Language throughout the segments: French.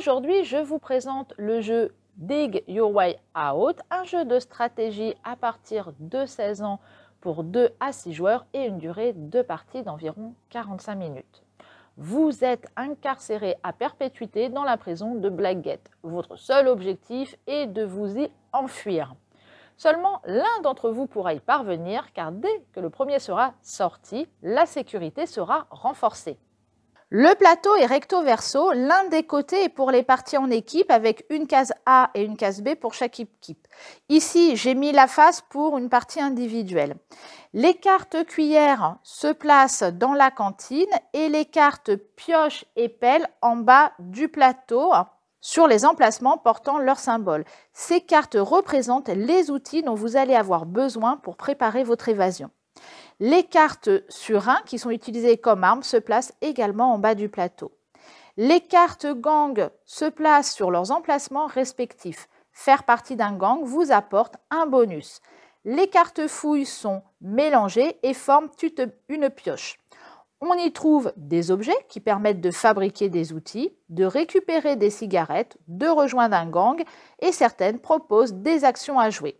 Aujourd'hui, je vous présente le jeu Dig Your Way Out, un jeu de stratégie à partir de 16 ans pour 2 à 6 joueurs et une durée de partie d'environ 45 minutes. Vous êtes incarcéré à perpétuité dans la prison de Blackgate. Votre seul objectif est de vous y enfuir. Seulement l'un d'entre vous pourra y parvenir car dès que le premier sera sorti, la sécurité sera renforcée. Le plateau est recto verso, l'un des côtés est pour les parties en équipe avec une case A et une case B pour chaque équipe. Ici, j'ai mis la face pour une partie individuelle. Les cartes cuillères se placent dans la cantine et les cartes pioche et pelle en bas du plateau sur les emplacements portant leur symbole. Ces cartes représentent les outils dont vous allez avoir besoin pour préparer votre évasion. Les cartes surin qui sont utilisées comme armes se placent également en bas du plateau. Les cartes gang se placent sur leurs emplacements respectifs. Faire partie d'un gang vous apporte un bonus. Les cartes fouilles sont mélangées et forment une pioche. On y trouve des objets qui permettent de fabriquer des outils, de récupérer des cigarettes, de rejoindre un gang et certaines proposent des actions à jouer.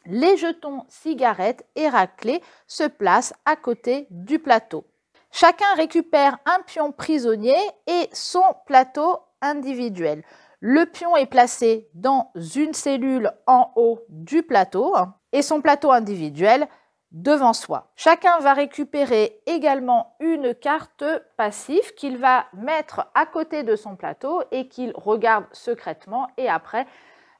Les jetons cigarettes et raclés se placent à côté du plateau. Chacun récupère un pion prisonnier et son plateau individuel. Le pion est placé dans une cellule en haut du plateau et son plateau individuel devant soi. Chacun va récupérer également une carte passive qu'il va mettre à côté de son plateau et qu'il regarde secrètement et après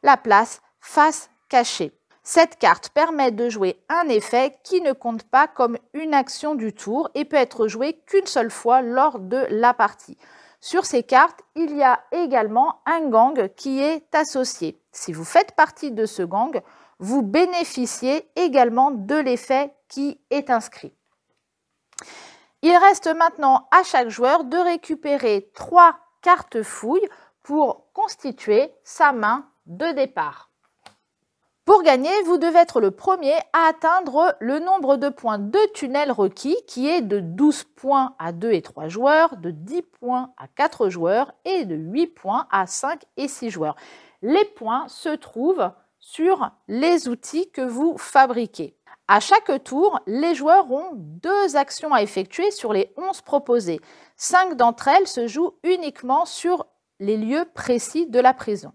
la place face cachée. Cette carte permet de jouer un effet qui ne compte pas comme une action du tour et peut être joué qu'une seule fois lors de la partie. Sur ces cartes, il y a également un gang qui est associé. Si vous faites partie de ce gang, vous bénéficiez également de l'effet qui est inscrit. Il reste maintenant à chaque joueur de récupérer 3 cartes fouilles pour constituer sa main de départ. Pour gagner, vous devez être le premier à atteindre le nombre de points de tunnel requis qui est de 12 points à 2 et 3 joueurs, de 10 points à 4 joueurs et de 8 points à 5 et 6 joueurs. Les points se trouvent sur les outils que vous fabriquez. À chaque tour, les joueurs ont 2 actions à effectuer sur les 11 proposées. 5 d'entre elles se jouent uniquement sur les lieux précis de la prison.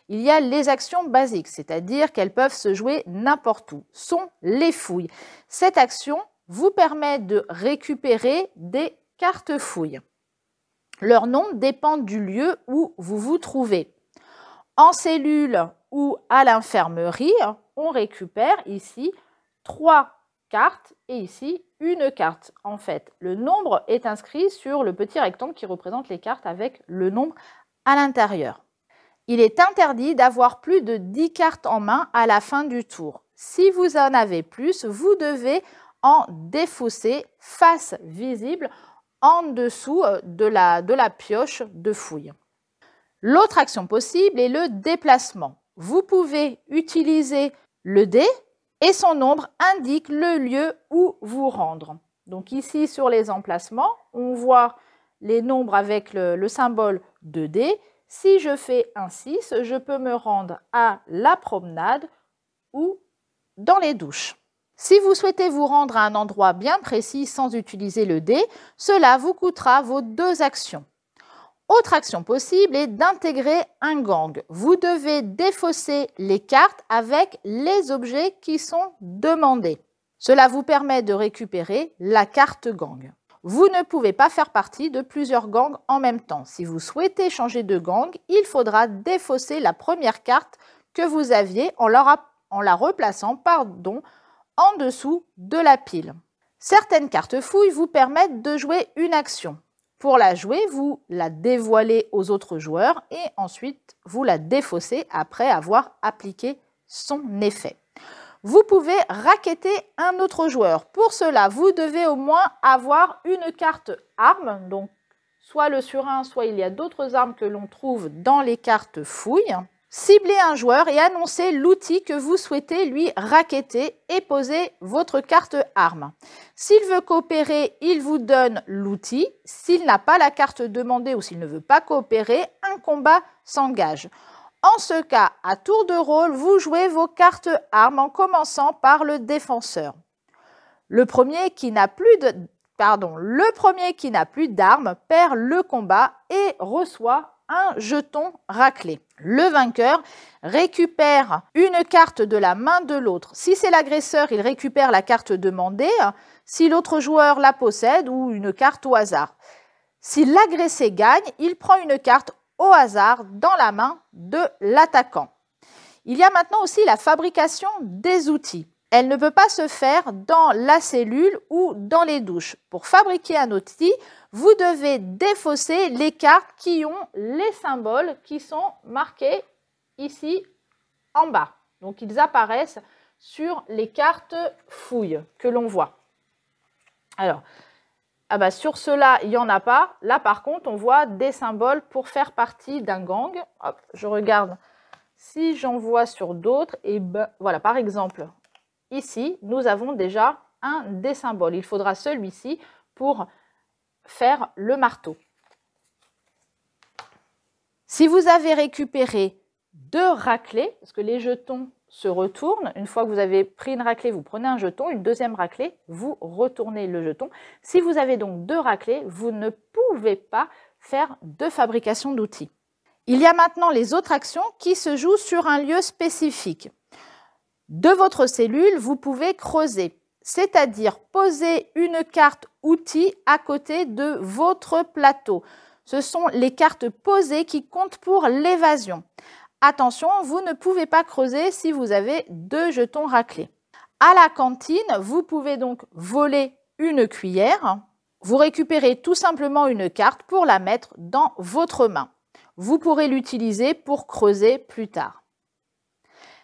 Il y a les actions basiques, c'est-à-dire qu'elles peuvent se jouer n'importe où, sont les fouilles. Cette action vous permet de récupérer des cartes fouilles. Leur nom dépend du lieu où vous vous trouvez. En cellule ou à l'infirmerie, on récupère ici 3 cartes et ici une carte. En fait, le nombre est inscrit sur le petit rectangle qui représente les cartes avec le nombre à l'intérieur. Il est interdit d'avoir plus de 10 cartes en main à la fin du tour. Si vous en avez plus, vous devez en défausser face visible en dessous de la pioche de fouille. L'autre action possible est le déplacement. Vous pouvez utiliser le dé et son nombre indique le lieu où vous rendre. Donc ici sur les emplacements, on voit les nombres avec le symbole de dé. Si je fais un 6, je peux me rendre à la promenade ou dans les douches. Si vous souhaitez vous rendre à un endroit bien précis sans utiliser le dé, cela vous coûtera vos 2 actions. Autre action possible est d'intégrer un gang. Vous devez défausser les cartes avec les objets qui sont demandés. Cela vous permet de récupérer la carte gang. Vous ne pouvez pas faire partie de plusieurs gangs en même temps. Si vous souhaitez changer de gang, il faudra défausser la première carte que vous aviez en la replaçant en dessous de la pile. Certaines cartes fouilles vous permettent de jouer une action. Pour la jouer, vous la dévoilez aux autres joueurs et ensuite vous la défaussez après avoir appliqué son effet. Vous pouvez racketter un autre joueur. Pour cela, vous devez au moins avoir une carte arme, donc soit le surin, soit il y a d'autres armes que l'on trouve dans les cartes fouilles. Ciblez un joueur et annoncez l'outil que vous souhaitez lui racketter et posez votre carte arme. S'il veut coopérer, il vous donne l'outil. S'il n'a pas la carte demandée ou s'il ne veut pas coopérer, un combat s'engage. En ce cas, à tour de rôle, vous jouez vos cartes armes en commençant par le défenseur. Le premier qui n'a plus d'armes perd le combat et reçoit un jeton raclé. Le vainqueur récupère une carte de la main de l'autre. Si c'est l'agresseur, il récupère la carte demandée, si l'autre joueur la possède ou une carte au hasard. Si l'agressé gagne, il prend une carte au hasard dans la main de l'attaquant. Il y a maintenant aussi la fabrication des outils. Elle ne peut pas se faire dans la cellule ou dans les douches. Pour fabriquer un outil, vous devez défausser les cartes qui ont les symboles qui sont marqués ici en bas. Donc, ils apparaissent sur les cartes fouilles que l'on voit. Alors, sur ceux-là, il n'y en a pas. Là, par contre, on voit des symboles pour faire partie d'un gang. Hop, je regarde si j'en vois sur d'autres. Et voilà, par exemple, ici, nous avons déjà un des symboles. Il faudra celui-ci pour faire le marteau. Si vous avez récupéré 2 raclés, parce que les jetons se retournent, une fois que vous avez pris une raclée, vous prenez un jeton, une deuxième raclée, vous retournez le jeton. Si vous avez donc 2 raclés, vous ne pouvez pas faire de fabrication d'outils. Il y a maintenant les autres actions qui se jouent sur un lieu spécifique. De votre cellule, vous pouvez creuser, c'est-à-dire poser une carte outil à côté de votre plateau. Ce sont les cartes posées qui comptent pour l'évasion. Attention, vous ne pouvez pas creuser si vous avez 2 jetons raclés. À la cantine, vous pouvez donc voler une cuillère. Vous récupérez tout simplement une carte pour la mettre dans votre main. Vous pourrez l'utiliser pour creuser plus tard.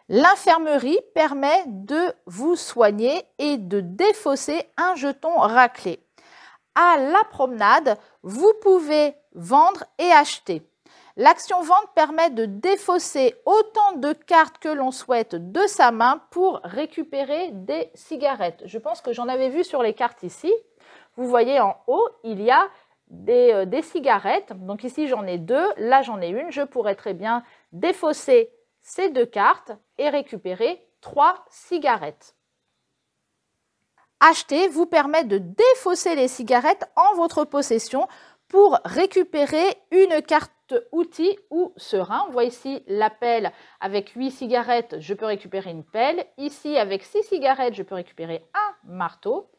L'infirmerie permet de vous soigner et de défausser un jeton raclé. À la promenade, vous pouvez vendre et acheter. L'action vente permet de défausser autant de cartes que l'on souhaite de sa main pour récupérer des cigarettes. Je pense que j'en avais vu sur les cartes ici. Vous voyez en haut, il y a des cigarettes. Donc ici, j'en ai 2. Là, j'en ai une. Je pourrais très bien défausser ces 2 cartes et récupérer 3 cigarettes. Acheter vous permet de défausser les cigarettes en votre possession pour récupérer une carte outil ou serin. On voit ici la pelle avec 8 cigarettes, je peux récupérer une pelle. Ici, avec 6 cigarettes, je peux récupérer un marteau.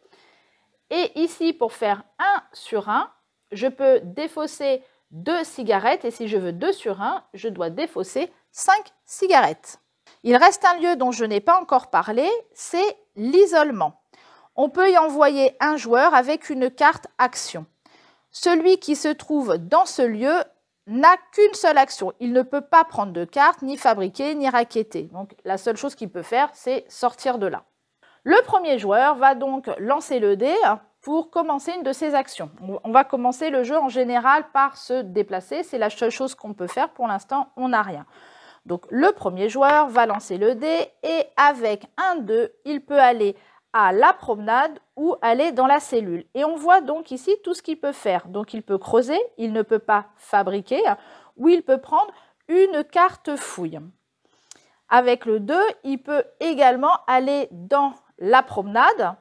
Et ici, pour faire un surin, je peux défausser 2 cigarettes. Et si je veux 2 surins, je dois défausser 5 cigarettes. Il reste un lieu dont je n'ai pas encore parlé, c'est l'isolement. On peut y envoyer un joueur avec une carte action. Celui qui se trouve dans ce lieu n'a qu'une seule action. Il ne peut pas prendre de carte, ni fabriquer, ni racketter. Donc la seule chose qu'il peut faire, c'est sortir de là. Le premier joueur va donc lancer le dé pour commencer une de ses actions. On va commencer le jeu en général par se déplacer. C'est la seule chose qu'on peut faire. Pour l'instant, on n'a rien. Donc le premier joueur va lancer le dé et avec un 2, il peut aller à la promenade ou aller dans la cellule. Et on voit donc ici tout ce qu'il peut faire. Donc il peut creuser, il ne peut pas fabriquer, ou il peut prendre une carte fouille. Avec le 2, il peut également aller dans la promenade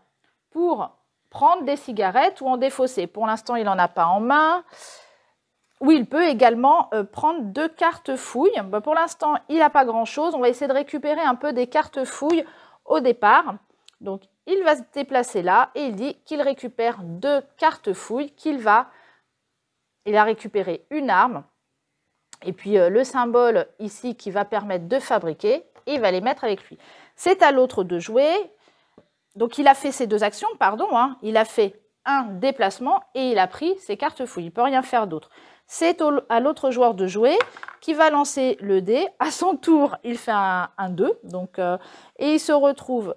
pour prendre des cigarettes ou en défausser. Pour l'instant, il n'en a pas en main. Ou il peut également prendre 2 cartes fouilles. Pour l'instant, il n'a pas grand-chose. On va essayer de récupérer un peu des cartes fouilles au départ. Donc, il va se déplacer là et il dit qu'il récupère 2 cartes fouilles, il a récupéré une arme et puis le symbole ici qui va permettre de fabriquer et il va les mettre avec lui. C'est à l'autre de jouer. Donc, il a fait ces 2 actions, il a fait un déplacement et il a pris ses cartes fouilles. Il ne peut rien faire d'autre. C'est à l'autre joueur de jouer qui va lancer le dé. À son tour, il fait un 2. Et il se retrouve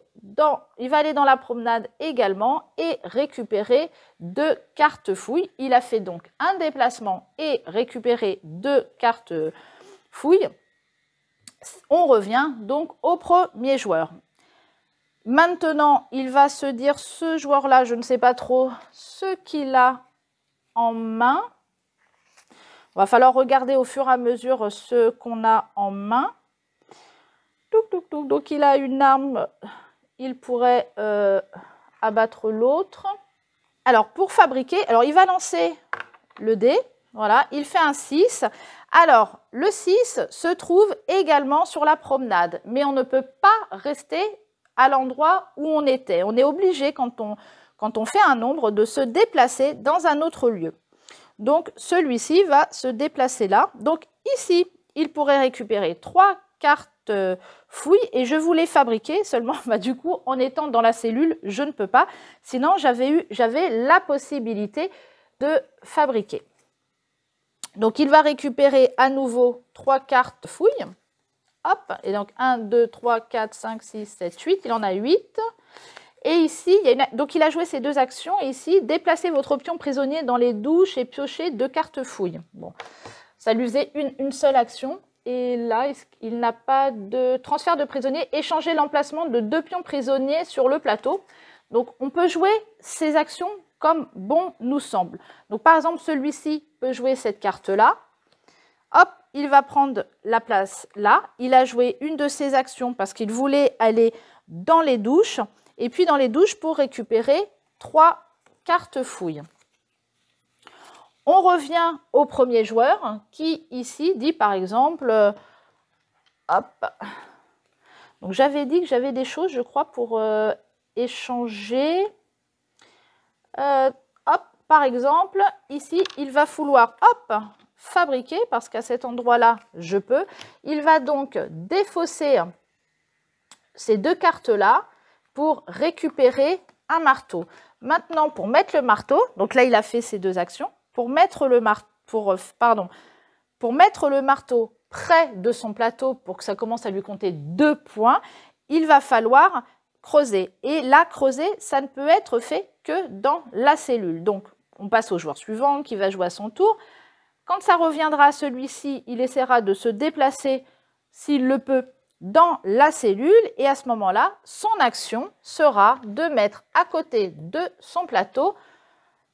il va aller dans la promenade également et récupérer 2 cartes fouilles. Il a fait donc un déplacement et récupéré 2 cartes fouilles. On revient donc au premier joueur. Maintenant, il va se dire, ce joueur-là, je ne sais pas trop ce qu'il a en main. Il va falloir regarder au fur et à mesure ce qu'on a en main. Donc, il a une arme, il pourrait abattre l'autre. Alors, pour fabriquer, alors il va lancer le dé. Voilà, il fait un 6. Alors, le 6 se trouve également sur la promenade, mais on ne peut pas rester à l'endroit où on était. On est obligé, quand on fait un nombre, de se déplacer dans un autre lieu. Donc, celui-ci va se déplacer là. Donc, ici, il pourrait récupérer 3 cartes fouilles et je voulais fabriquer, seulement du coup, en étant dans la cellule, je ne peux pas. Sinon, j'avais la possibilité de fabriquer. Donc, il va récupérer à nouveau 3 cartes fouilles. Hop, et donc 1, 2, 3, 4, 5, 6, 7, 8. Il en a 8. Et ici, donc il a joué ces 2 actions. Et ici, déplacez votre pion prisonnier dans les douches et piochez 2 cartes fouilles. Bon, ça lui faisait une seule action. Et là, il n'a pas de transfert de prisonnier. Échanger l'emplacement de 2 pions prisonniers sur le plateau. Donc, on peut jouer ces actions comme bon nous semble. Donc, par exemple, celui-ci peut jouer cette carte-là. Hop, il va prendre la place là. Il a joué une de ses actions parce qu'il voulait aller dans les douches. Et puis, dans les douches pour récupérer 3 cartes fouilles. On revient au premier joueur qui, ici, dit par exemple, hop, donc j'avais dit que j'avais des choses, je crois, pour échanger. Hop, par exemple, ici, il va vouloir, hop, fabriquer, parce qu'à cet endroit-là, je peux. Il va donc défausser ces 2 cartes-là pour récupérer un marteau. Maintenant, pour mettre le marteau, donc là, il a fait ces 2 actions. Pour mettre le marteau près de son plateau, pour que ça commence à lui compter 2 points, il va falloir creuser. Et là, creuser, ça ne peut être fait que dans la cellule. Donc, on passe au joueur suivant qui va jouer à son tour. Quand ça reviendra à celui-ci, il essaiera de se déplacer, s'il le peut, dans la cellule. Et à ce moment-là, son action sera de mettre à côté de son plateau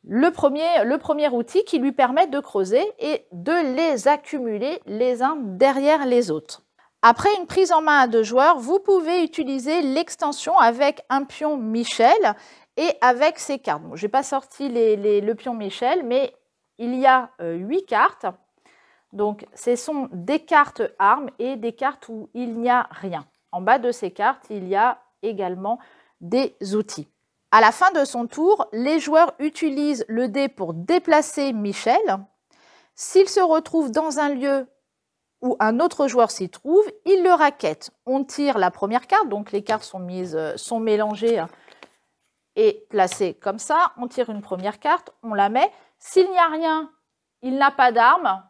le premier outil qui lui permet de creuser et de les accumuler les uns derrière les autres. Après une prise en main à 2 joueurs, vous pouvez utiliser l'extension avec un pion Michel et avec ses cartes. Bon, je n'ai pas sorti le pion Michel, mais il y a 8 cartes. Donc, ce sont des cartes armes et des cartes où il n'y a rien. En bas de ces cartes, il y a également des outils. À la fin de son tour, les joueurs utilisent le dé pour déplacer Michel. S'il se retrouve dans un lieu où un autre joueur s'y trouve, il le raquette. On tire la première carte, donc les cartes sont mélangées et placées comme ça. On tire une première carte, on la met. S'il n'y a rien, il n'a pas d'arme.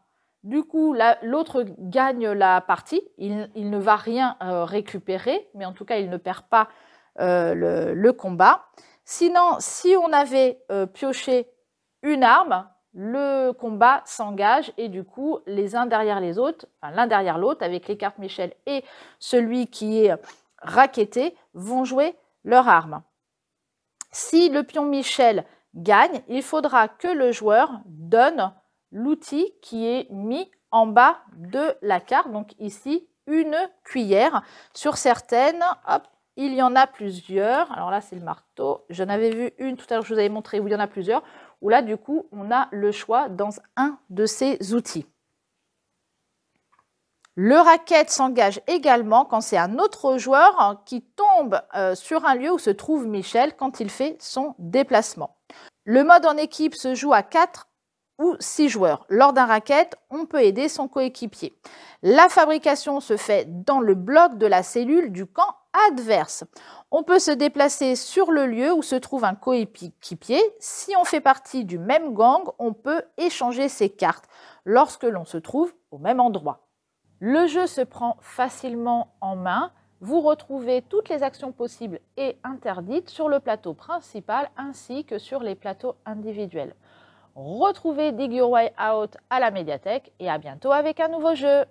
Du coup, l'autre gagne la partie. Il ne va rien récupérer, mais en tout cas, il ne perd pas le combat. Sinon, si on avait pioché une arme, le combat s'engage et du coup, les uns derrière les autres, enfin, l'un derrière l'autre, avec les cartes Michel et celui qui est racketté, vont jouer leur arme. Si le pion Michel gagne, il faudra que le joueur donne l'outil qui est mis en bas de la carte. Donc ici, une cuillère. Sur certaines, hop, il y en a plusieurs. Alors là, c'est le marteau. J'en avais vu une tout à l'heure, je vous avais montré où il y en a plusieurs. Où là, du coup, on a le choix dans un de ces outils. Le racket s'engage également quand c'est un autre joueur qui tombe sur un lieu où se trouve Michel quand il fait son déplacement. Le mode en équipe se joue à 4 ou 6 joueurs. Lors d'un racket, on peut aider son coéquipier. La fabrication se fait dans le bloc de la cellule du camp adverse. On peut se déplacer sur le lieu où se trouve un coéquipier. Si on fait partie du même gang, on peut échanger ses cartes lorsque l'on se trouve au même endroit. Le jeu se prend facilement en main. Vous retrouvez toutes les actions possibles et interdites sur le plateau principal ainsi que sur les plateaux individuels. Retrouvez Dig Your Way Out à la médiathèque et à bientôt avec un nouveau jeu.